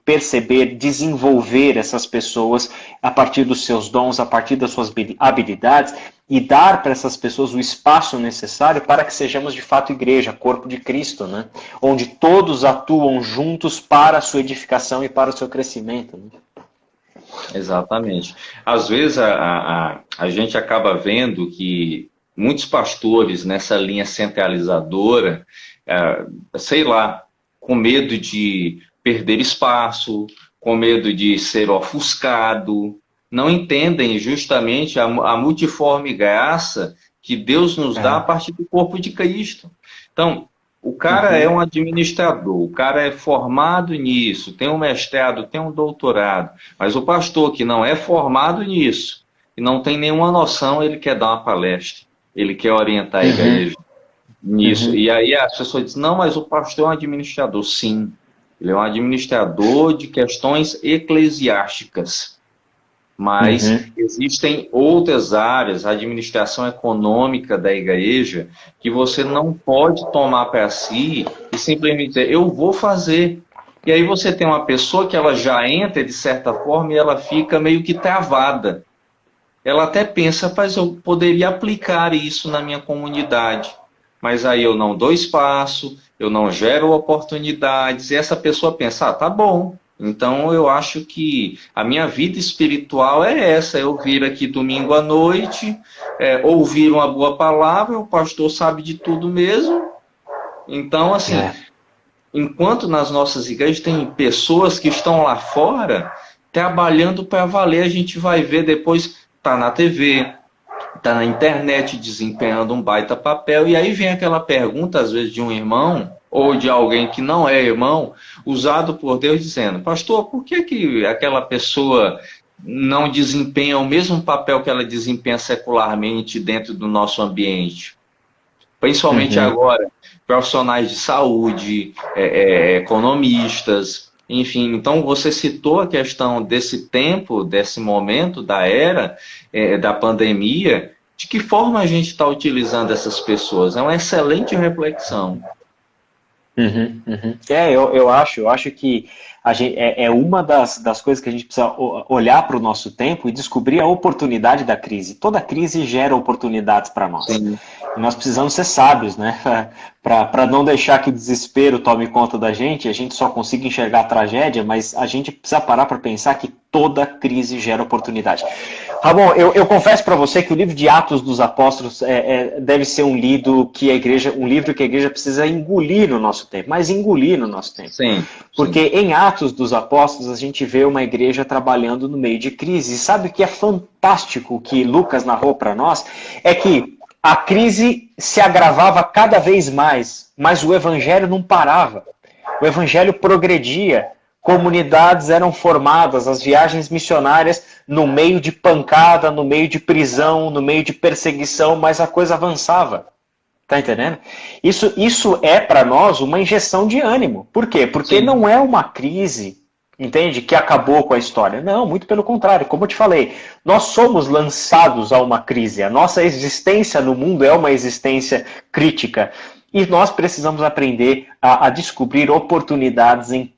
perceber, desenvolver essas pessoas a partir dos seus dons, a partir das suas habilidades e dar para essas pessoas o espaço necessário para que sejamos de fato igreja, corpo de Cristo, né? Onde todos atuam juntos para a sua edificação e para o seu crescimento. Né? Exatamente. Às vezes a gente acaba vendo que muitos pastores nessa linha centralizadora, sei lá, com medo de perder espaço, com medo de ser ofuscado, não entendem justamente a multiforme graça que Deus nos dá a partir do corpo de Cristo. Então, o cara é um administrador, o cara é formado nisso, tem um mestrado, tem um doutorado, mas o pastor que não é formado nisso, e não tem nenhuma noção, ele quer dar uma palestra, ele quer orientar a igreja nisso. E aí as pessoas dizem, não, mas o pastor é um administrador. Sim, ele é um administrador de questões eclesiásticas. Mas existem outras áreas, a administração econômica da igreja, que você não pode tomar para si e simplesmente dizer, eu vou fazer. E aí você tem uma pessoa que ela já entra de certa forma e ela fica meio que travada. Ela até pensa, mas eu poderia aplicar isso na minha comunidade. Mas aí eu não dou espaço, eu não gero oportunidades, e essa pessoa pensa, tá bom, então eu acho que a minha vida espiritual é essa, eu vir aqui domingo à noite, ouvir uma boa palavra, o pastor sabe de tudo mesmo. Então, assim, enquanto nas nossas igrejas tem pessoas que estão lá fora, trabalhando para valer, a gente vai ver depois, tá na TV, está na internet desempenhando um baita papel, e aí vem aquela pergunta, às vezes, de um irmão, ou de alguém que não é irmão, usado por Deus, dizendo, pastor, por que aquela pessoa não desempenha o mesmo papel que ela desempenha secularmente dentro do nosso ambiente? Principalmente agora, profissionais de saúde, economistas, enfim. Então você citou a questão desse tempo, desse momento, da era, da pandemia. De que forma a gente está utilizando essas pessoas? É uma excelente reflexão. Eu acho que a gente, uma das coisas que a gente precisa olhar para o nosso tempo e descobrir a oportunidade da crise. Toda crise gera oportunidades para nós. Sim. E nós precisamos ser sábios, né? Para não deixar que o desespero tome conta da gente, a gente só consiga enxergar a tragédia, mas a gente precisa parar para pensar que toda crise gera oportunidade. Ramon, eu confesso para você que o livro de Atos dos Apóstolos deve ser um livro que a igreja precisa engolir no nosso tempo, mas engolir no nosso tempo. Sim. Porque em Atos dos Apóstolos a gente vê uma igreja trabalhando no meio de crise. E sabe o que é fantástico que Lucas narrou para nós? É que a crise se agravava cada vez mais, mas o evangelho não parava. O evangelho progredia, comunidades eram formadas, as viagens missionárias no meio de pancada, no meio de prisão, no meio de perseguição, mas a coisa avançava. Tá entendendo? Isso é para nós uma injeção de ânimo. Por quê? Porque Sim. Não é uma crise, entende? Que acabou com a história. Não, muito pelo contrário. Como eu te falei, nós somos lançados a uma crise. A nossa existência no mundo é uma existência crítica. E nós precisamos aprender a descobrir oportunidades em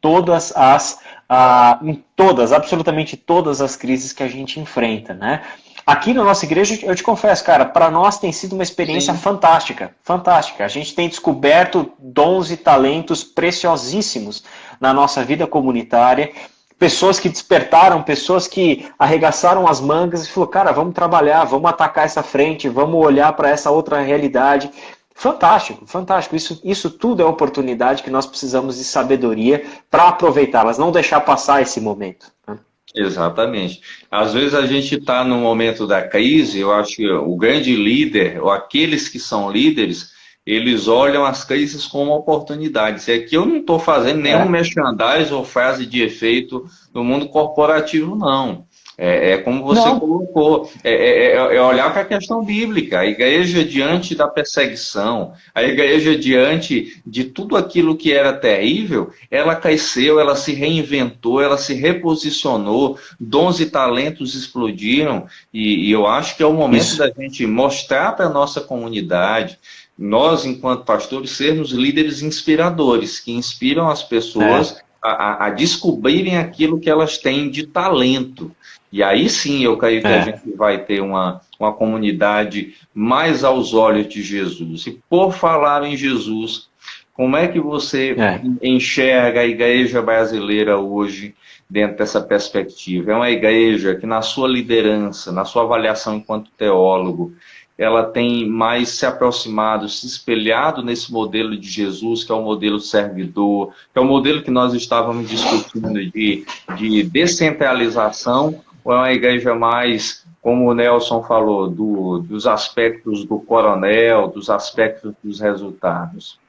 absolutamente todas as crises que a gente enfrenta, né? Aqui na nossa igreja, eu te confesso, cara, para nós tem sido uma experiência Sim. fantástica, fantástica. A gente tem descoberto dons e talentos preciosíssimos na nossa vida comunitária, pessoas que despertaram, pessoas que arregaçaram as mangas e falaram, cara, vamos trabalhar, vamos atacar essa frente, vamos olhar para essa outra realidade. Fantástico, fantástico. Isso tudo é oportunidade que nós precisamos de sabedoria para aproveitá-las, não deixar passar esse momento, né? Exatamente. Às vezes a gente está no momento da crise, eu acho que o grande líder, ou aqueles que são líderes, eles olham as crises como oportunidades. E aqui eu não estou fazendo nenhum merchandising ou frase de efeito no mundo corporativo, não. É como você colocou, é olhar para a questão bíblica. A igreja diante da perseguição, a igreja diante de tudo aquilo que era terrível, ela cresceu, ela se reinventou, ela se reposicionou, dons e talentos explodiram, e eu acho que é o momento da gente mostrar para a nossa comunidade, nós, enquanto pastores, sermos líderes inspiradores, que inspiram as pessoas a descobrirem aquilo que elas têm de talento. E aí sim eu creio que a gente vai ter uma comunidade mais aos olhos de Jesus. E por falar em Jesus, como é que você enxerga a igreja brasileira hoje dentro dessa perspectiva? É uma igreja que na sua liderança, na sua avaliação enquanto teólogo, ela tem mais se aproximado, se espelhado nesse modelo de Jesus, que é o modelo servidor, que é o modelo que nós estávamos discutindo de descentralização, ou é uma igreja mais, como o Nelson falou, dos aspectos do coronel, dos aspectos dos resultados?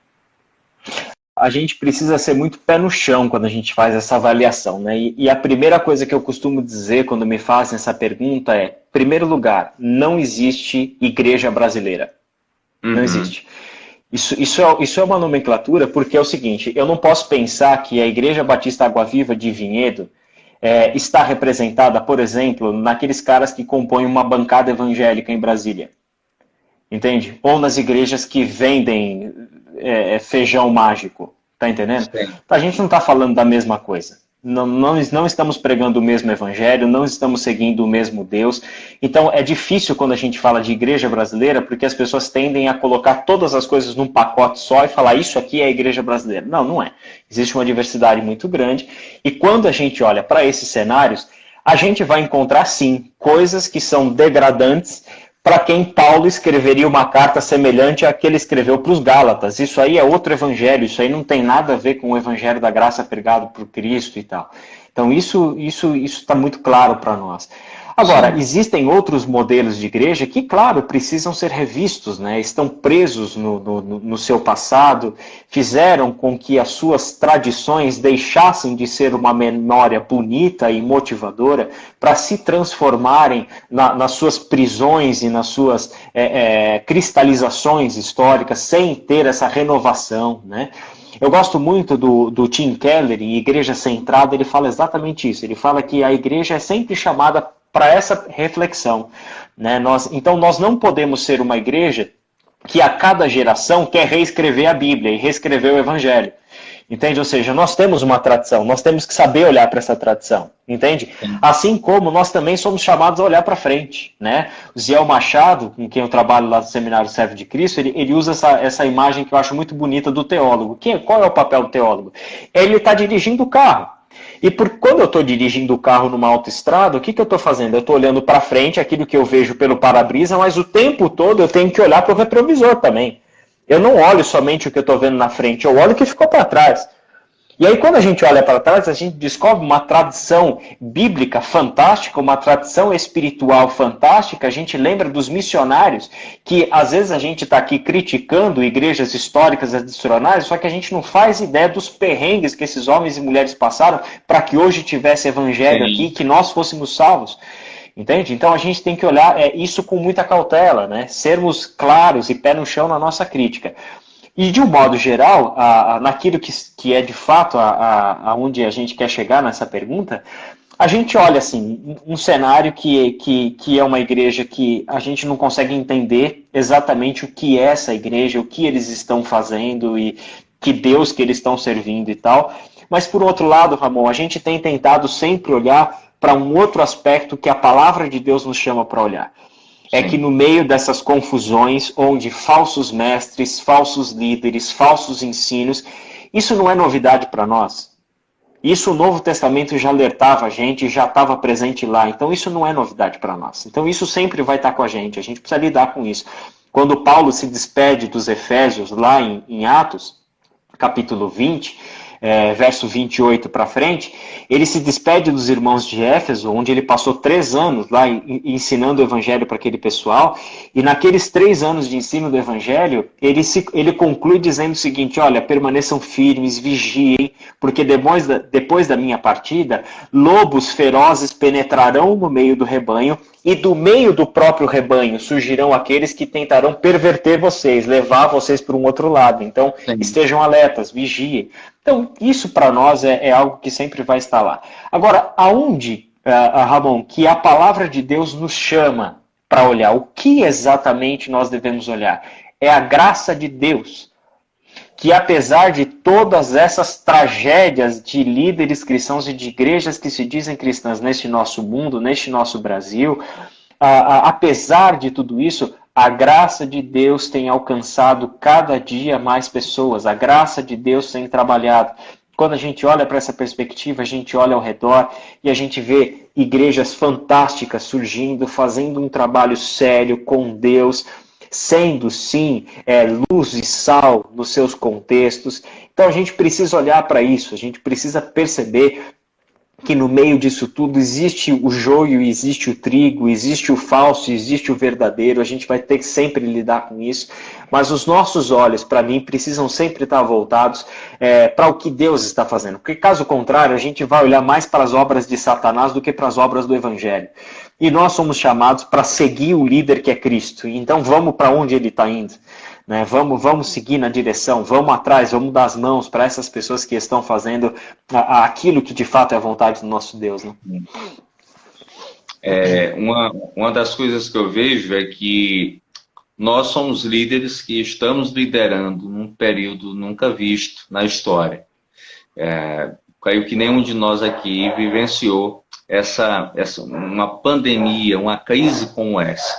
A gente precisa ser muito pé no chão quando a gente faz essa avaliação, né? E a primeira coisa que eu costumo dizer quando me fazem essa pergunta é, em primeiro lugar, não existe igreja brasileira. Não existe. Isso é uma nomenclatura porque é o seguinte, eu não posso pensar que a Igreja Batista Água Viva de Vinhedo está representada, por exemplo, naqueles caras que compõem uma bancada evangélica em Brasília. Entende? Ou nas igrejas que vendem feijão mágico. Tá entendendo? Sim. A gente não está falando da mesma coisa. Não estamos pregando o mesmo evangelho, não estamos seguindo o mesmo Deus. Então é difícil quando a gente fala de igreja brasileira, porque as pessoas tendem a colocar todas as coisas num pacote só e falar isso aqui é a igreja brasileira. Não, não é. Existe uma diversidade muito grande. E quando a gente olha para esses cenários, a gente vai encontrar sim coisas que são degradantes para quem Paulo escreveria uma carta semelhante à que ele escreveu para os Gálatas. Isso aí é outro evangelho, isso aí não tem nada a ver com o evangelho da graça pregado por Cristo e tal. Então isso está muito claro para nós. Agora, existem outros modelos de igreja que, claro, precisam ser revistos, né? Estão presos no seu passado, fizeram com que as suas tradições deixassem de ser uma memória bonita e motivadora para se transformarem nas suas prisões e nas suas cristalizações históricas, sem ter essa renovação, né? Eu gosto muito do Tim Keller, em Igreja Centrada, ele fala exatamente isso. Ele fala que a igreja é sempre chamada para essa reflexão, né? Então nós não podemos ser uma igreja que a cada geração quer reescrever a Bíblia e reescrever o Evangelho. Entende? Ou seja, nós temos uma tradição, nós temos que saber olhar para essa tradição, entende? Assim como nós também somos chamados a olhar para frente, né? O Ziel Machado, com quem eu trabalho lá no Seminário Servo de Cristo, ele usa essa imagem que eu acho muito bonita do teólogo. Qual é o papel do teólogo? Ele está dirigindo o carro. E quando eu estou dirigindo o carro numa autoestrada, o que eu estou fazendo? Eu estou olhando para frente, aquilo que eu vejo pelo para-brisa, mas o tempo todo eu tenho que olhar para o retrovisor também. Eu não olho somente o que eu estou vendo na frente, eu olho o que ficou para trás. E aí, quando a gente olha para trás, a gente descobre uma tradição bíblica fantástica, uma tradição espiritual fantástica. A gente lembra dos missionários, que às vezes a gente está aqui criticando igrejas históricas tradicionais, só que a gente não faz ideia dos perrengues que esses homens e mulheres passaram para que hoje tivesse evangelho aqui, que nós fôssemos salvos. Entende? Então a gente tem que olhar isso com muita cautela, né? Sermos claros e pé no chão na nossa crítica. E de um modo geral, naquilo que é de fato aonde a gente quer chegar nessa pergunta, a gente olha assim, um cenário que é uma igreja que a gente não consegue entender exatamente o que é essa igreja, o que eles estão fazendo e que Deus que eles estão servindo e tal. Mas por outro lado, Ramon, a gente tem tentado sempre olhar para um outro aspecto que a palavra de Deus nos chama para olhar. É que no meio dessas confusões, onde falsos mestres, falsos líderes, falsos ensinos, isso não é novidade para nós. Isso o Novo Testamento já alertava a gente, já estava presente lá. Então isso não é novidade para nós. Então isso sempre vai estar com a gente precisa lidar com isso. Quando Paulo se despede dos Efésios, lá em Atos, capítulo 20... verso 28 para frente, ele se despede dos irmãos de Éfeso, onde ele passou 3 anos lá ensinando o evangelho para aquele pessoal, e naqueles 3 anos de ensino do evangelho, ele conclui dizendo o seguinte: olha, permaneçam firmes, vigiem, porque depois da minha partida, lobos ferozes penetrarão no meio do rebanho, e do meio do próprio rebanho surgirão aqueles que tentarão perverter vocês, levar vocês para um outro lado. Então, estejam alertas, vigiem. Então, isso para nós é algo que sempre vai estar lá. Agora, aonde, Ramon, que a palavra de Deus nos chama para olhar? O que exatamente nós devemos olhar? É a graça de Deus, que apesar de todas essas tragédias de líderes cristãos e de igrejas que se dizem cristãs neste nosso mundo, neste nosso Brasil, apesar de tudo isso, a graça de Deus tem alcançado cada dia mais pessoas. A graça de Deus tem trabalhado. Quando a gente olha para essa perspectiva, a gente olha ao redor e a gente vê igrejas fantásticas surgindo, fazendo um trabalho sério com Deus, sendo, sim, luz e sal nos seus contextos. Então a gente precisa olhar para isso, a gente precisa perceber que no meio disso tudo existe o joio, existe o trigo, existe o falso, existe o verdadeiro. A gente vai ter que sempre lidar com isso. Mas os nossos olhos, para mim, precisam sempre estar voltados para o que Deus está fazendo. Porque caso contrário, a gente vai olhar mais para as obras de Satanás do que para as obras do Evangelho. E nós somos chamados para seguir o líder que é Cristo. Então vamos para onde ele está indo. Né? Vamos seguir na direção, vamos atrás, vamos dar as mãos para essas pessoas que estão fazendo aquilo que de fato é a vontade do nosso Deus. Né? Uma das coisas que eu vejo é que nós somos líderes que estamos liderando num período nunca visto na história. Creio que nenhum de nós aqui vivenciou uma pandemia, uma crise como essa.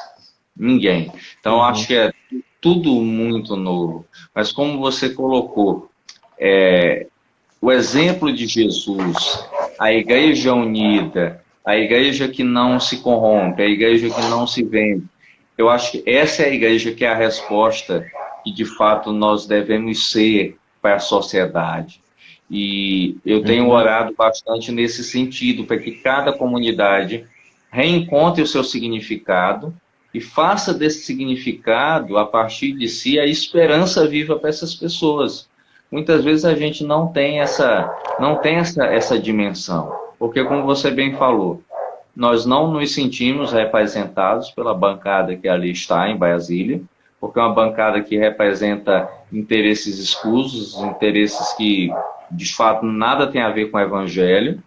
Ninguém. Então, eu acho que é tudo muito novo. Mas como você colocou, o exemplo de Jesus, a igreja unida, a igreja que não se corrompe, a igreja que não se vende, eu acho que essa é a igreja que é a resposta que de fato nós devemos ser para a sociedade. E eu tenho orado bastante nesse sentido, para que cada comunidade reencontre o seu significado e faça desse significado, a partir de si, a esperança viva para essas pessoas. Muitas vezes a gente não tem essa dimensão, porque como você bem falou, nós não nos sentimos representados pela bancada que ali está em Brasília, porque é uma bancada que representa interesses escusos, interesses que, de fato, nada tem a ver com o Evangelho.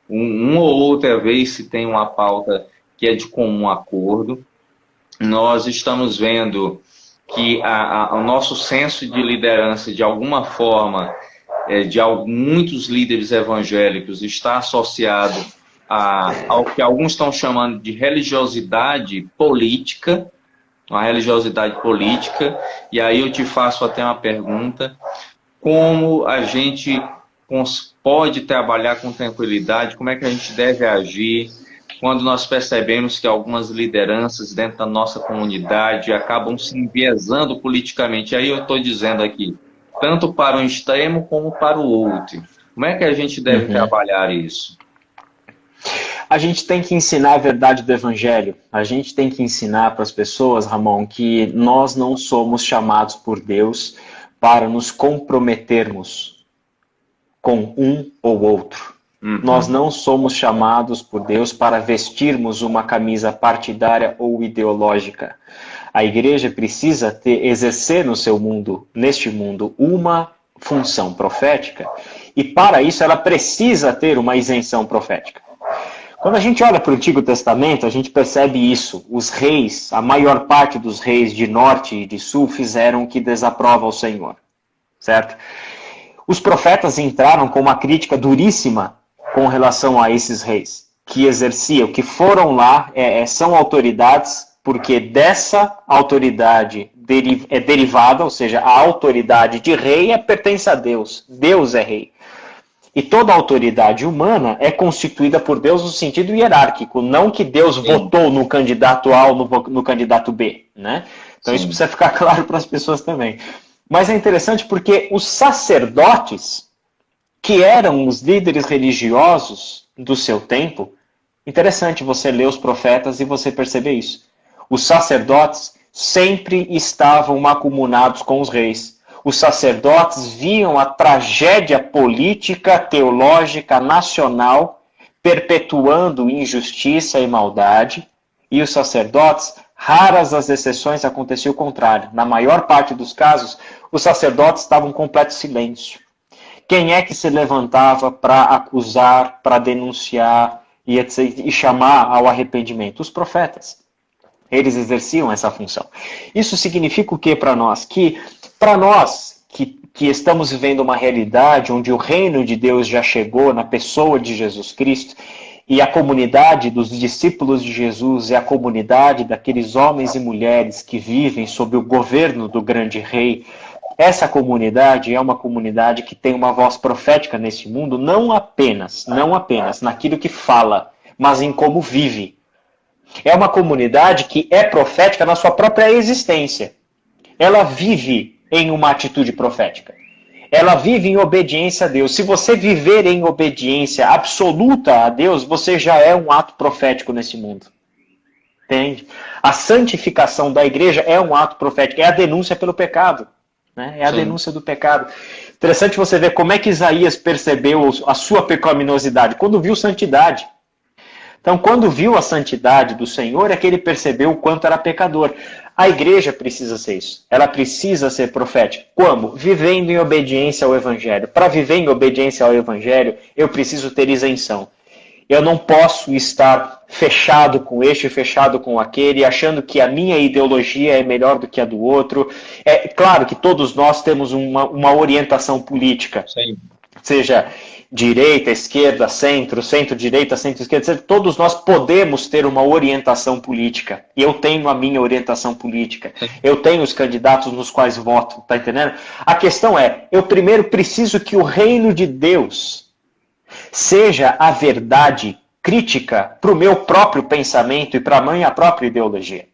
Uma ou outra vez se tem uma pauta que é de comum acordo. Nós estamos vendo que o nosso senso de liderança, de alguma forma, muitos líderes evangélicos, está associado ao que alguns estão chamando de religiosidade política, uma religiosidade política. E aí eu te faço até uma pergunta: como a gente pode trabalhar com tranquilidade, como é que a gente deve agir quando nós percebemos que algumas lideranças dentro da nossa comunidade acabam se enviesando politicamente? Aí eu estou dizendo aqui, tanto para um extremo como para o outro. Como é que a gente deve trabalhar isso? A gente tem que ensinar a verdade do Evangelho. A gente tem que ensinar para as pessoas, Ramon, que nós não somos chamados por Deus para nos comprometermos com um ou outro. Nós não somos chamados por Deus para vestirmos uma camisa partidária ou ideológica. A igreja precisa exercer no seu mundo, neste mundo, uma função profética, e para isso ela precisa ter uma isenção profética. Quando a gente olha para o Antigo Testamento, a gente percebe isso. Os reis, a maior parte dos reis de norte e de sul fizeram o que desaprova ao Senhor, certo? Os profetas entraram com uma crítica duríssima com relação a esses reis, que exerciam, que foram lá, são autoridades, porque dessa autoridade é derivada, ou seja, a autoridade de rei pertence a Deus. Deus é rei. E toda autoridade humana é constituída por Deus no sentido hierárquico, não que Deus votou no candidato A ou no candidato B, né? Então isso precisa ficar claro para as pessoas também. Mas é interessante porque os sacerdotes, que eram os líderes religiosos do seu tempo, interessante você ler os profetas e você perceber isso. Os sacerdotes sempre estavam mancomunados com os reis. Os sacerdotes viam a tragédia política, teológica, nacional, perpetuando injustiça e maldade, e os sacerdotes, raras as exceções, acontecia o contrário. Na maior parte dos casos, os sacerdotes estavam em completo silêncio. Quem é que se levantava para acusar, para denunciar e chamar ao arrependimento? Os profetas. Eles exerciam essa função. Isso significa o que para nós? Que para nós que estamos vivendo uma realidade onde o reino de Deus já chegou na pessoa de Jesus Cristo, e a comunidade dos discípulos de Jesus é a comunidade daqueles homens e mulheres que vivem sob o governo do grande rei. Essa comunidade é uma comunidade que tem uma voz profética nesse mundo, não apenas naquilo que fala, mas em como vive. É uma comunidade que é profética na sua própria existência. Ela vive em uma atitude profética. Ela vive em obediência a Deus. Se você viver em obediência absoluta a Deus, você já é um ato profético nesse mundo. Entende? A santificação da igreja é um ato profético, é a denúncia pelo pecado. Né? É a denúncia do pecado. Interessante você ver como é que Isaías percebeu a sua pecaminosidade, quando viu santidade. Então, quando viu a santidade do Senhor, é que ele percebeu o quanto era pecador. A igreja precisa ser isso. Ela precisa ser profética. Como? Vivendo em obediência ao Evangelho. Para viver em obediência ao Evangelho, eu preciso ter isenção. Eu não posso estar fechado com este, fechado com aquele, achando que a minha ideologia é melhor do que a do outro. É claro que todos nós temos uma orientação política. Sim. Seja direita, esquerda, centro, centro-direita, centro-esquerda, todos nós podemos ter uma orientação política. Eu tenho a minha orientação política. Eu tenho os candidatos nos quais voto, tá entendendo? A questão é, eu primeiro preciso que o reino de Deus seja a verdade crítica para o meu próprio pensamento e para a minha própria ideologia.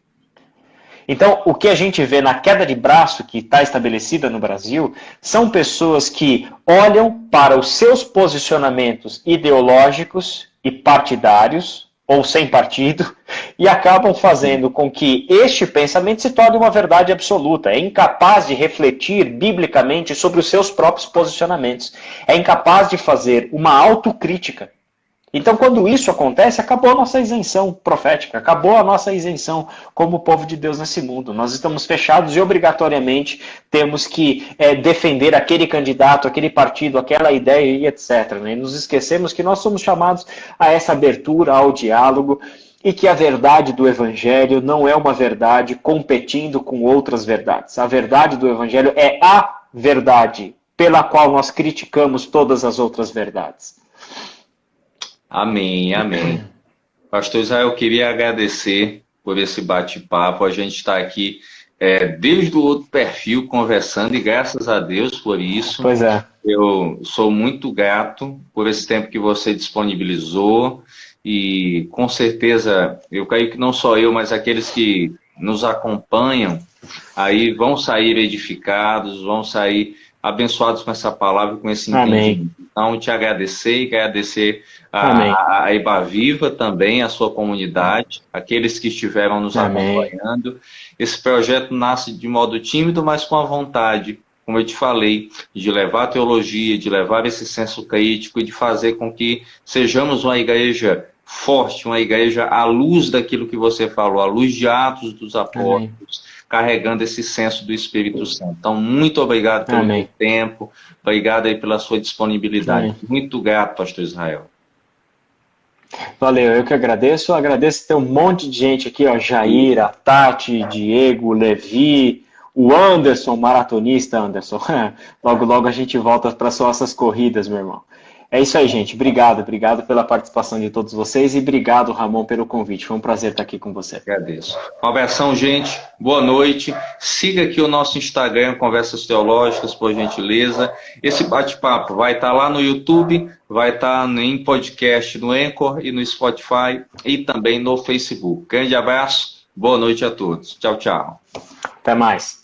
Então, o que a gente vê na queda de braço que está estabelecida no Brasil são pessoas que olham para os seus posicionamentos ideológicos e partidários, ou sem partido, e acabam fazendo com que este pensamento se torne uma verdade absoluta. É incapaz de refletir biblicamente sobre os seus próprios posicionamentos. É incapaz de fazer uma autocrítica. Então, quando isso acontece, acabou a nossa isenção profética, acabou a nossa isenção como povo de Deus nesse mundo. Nós estamos fechados e obrigatoriamente temos que defender aquele candidato, aquele partido, aquela ideia e etc. Né? E nos esquecemos que nós somos chamados a essa abertura, ao diálogo, e que a verdade do Evangelho não é uma verdade competindo com outras verdades. A verdade do Evangelho é a verdade pela qual nós criticamos todas as outras verdades. Amém, amém. Pastor Israel, eu queria agradecer por esse bate-papo. A gente está aqui desde o outro perfil conversando e graças a Deus por isso. Pois é. Eu sou muito grato por esse tempo que você disponibilizou e com certeza, eu creio que não só eu, mas aqueles que nos acompanham aí vão sair edificados, vão sair abençoados com essa palavra, com esse entendimento. Amém. então te agradecer e agradecer Amém. a Ibaviva também, a sua comunidade, aqueles que estiveram nos Amém. acompanhando. Esse projeto nasce de modo tímido, mas com a vontade, como eu te falei, de levar a teologia, de levar esse senso crítico e de fazer com que sejamos uma igreja forte, uma igreja à luz daquilo que você falou, à luz de Atos dos Apóstolos, Amém. carregando esse senso do Espírito Santo. Então, muito obrigado pelo Amém. seu tempo, obrigado aí pela sua disponibilidade. Amém. Muito grato, pastor Israel. Valeu, eu que agradeço. Agradeço ter um monte de gente aqui, ó, Jair, a Tati, Diego, Levi, o Anderson, maratonista Anderson. Logo, logo a gente volta para as nossas corridas, meu irmão. É isso aí, gente. Obrigado pela participação de todos vocês e obrigado, Ramon, pelo convite. Foi um prazer estar aqui com você. Agradeço. Um abração, gente. Boa noite. Siga aqui o nosso Instagram, Conversas Teológicas, por gentileza. Esse bate-papo vai estar lá no YouTube, vai estar em podcast no Anchor e no Spotify e também no Facebook. Grande abraço. Boa noite a todos. Tchau, tchau. Até mais.